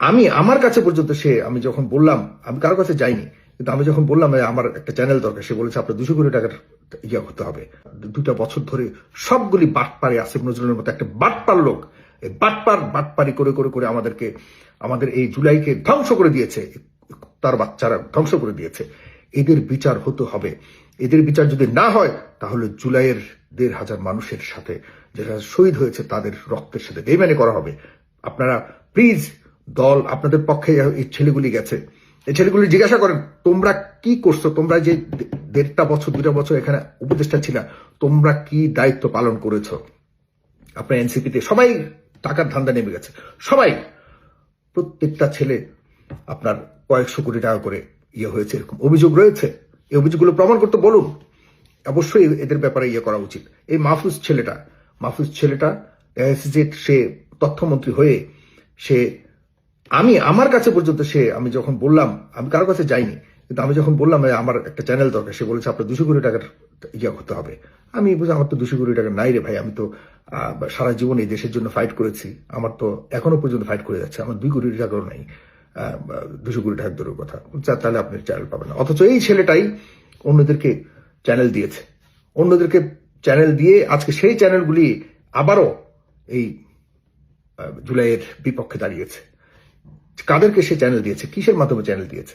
আমি আমার কাছে পর্যন্ত আমি যখন বললাম, আমি কারো কাছে যাইনি, কিন্তু আমি যখন বললাম আমার একটা চ্যানেল দরকার, সে বলেছে আপনার 200 কোটি টাকার ইয়ে হতে হবে। 2টা বছর ধরে সবগুলি বাটপারে, আসিফ নজরুলের মতো একটা বাটপার লোক, এই বাটপারি করে করে করে আমাদের এই জুলাইকে ধ্বংস করে দিয়েছে, তার বাচ্চারা ধ্বংস করে দিয়েছে। এদের বিচার হতে হবে। এদের বিচার যদি না হয়, তাহলে জুলাইয়ের 1,500 মানুষের সাথে যারা শহীদ হয়েছে তাদের রক্তের সাথে বেইমানি করা হবে। আপনারা প্লিজ, দল আপনাদের পক্ষে এই ছেলেগুলি গেছে, এই ছেলেগুলি জিজ্ঞাসা করেন তোমরা কি করছো, তোমরা যে 1.5 বছর 2টা বছর এখানে উপদেষ্টা ছিল, তোমরা কি দায়িত্ব পালন করেছো? আপনার এনসিপিতে সবাই টাকার ধান্দা নেমে গেছে, সবাই, প্রত্যেকটা ছেলে আপনার কয়েকশো কোটি টাকা করে ইয়ে হয়েছে, এরকম অভিযোগ রয়েছে। এই অভিযোগগুলো প্রমাণ করতে বলুন। অবশ্যই এদের ব্যাপারে ইয়ে করা উচিত। এই মাহফুজ ছেলেটা সে তথ্যমন্ত্রী হয়ে সে আমার কাছে পর্যন্ত আমি যখন বললাম, আমি কারো কাছে যাইনি, কিন্তু আমি যখন বললাম আমার একটা চ্যানেল দরকার, সে বলেছে আপনার 200 কোটি টাকার ইয়ে হতে হবে। আমি বলছি আমার তো 200 কোটি টাকা নাই রে ভাই, আমি তো সারা জীবন এই দেশের জন্য ফাইট করেছি, আমার তো এখনো পর্যন্ত ফাইট করে যাচ্ছে, আমার 2 কোটি টাকাও নাই, 200 কোটি টাকার দূরের কথা। তাহলে আপনি চ্যানেল পাবেন না। অথচ এই ছেলেটাই অন্যদেরকে চ্যানেল দিয়েছে, অন্যদেরকে চ্যানেল দিয়ে আজকে সেই চ্যানেলগুলি আবারও এই জুলাইয়ের বিপক্ষে দাঁড়িয়েছে। কাদেরকে সে চ্যানেল দিয়েছে, কিসের মাধ্যমে চ্যানেল দিয়েছে,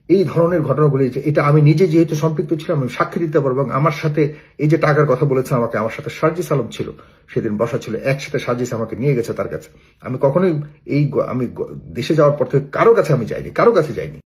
এই ধরনের ঘটনাগুলি, এটা আমি নিজে যেহেতু সম্পৃক্ত ছিলাম, আমি সাক্ষী দিতে পারবো। এবং আমার সাথে এই যে টাকার কথা বলেছে আমাকে, আমার সাথে সার্জিস আলম ছিল, সেদিন বসা ছিল, একসাথে সার্জিস আমাকে নিয়ে গেছে তার কাছে। আমি কখনোই আমি দেশে যাওয়ার পর থেকে কারো কাছে যাইনি।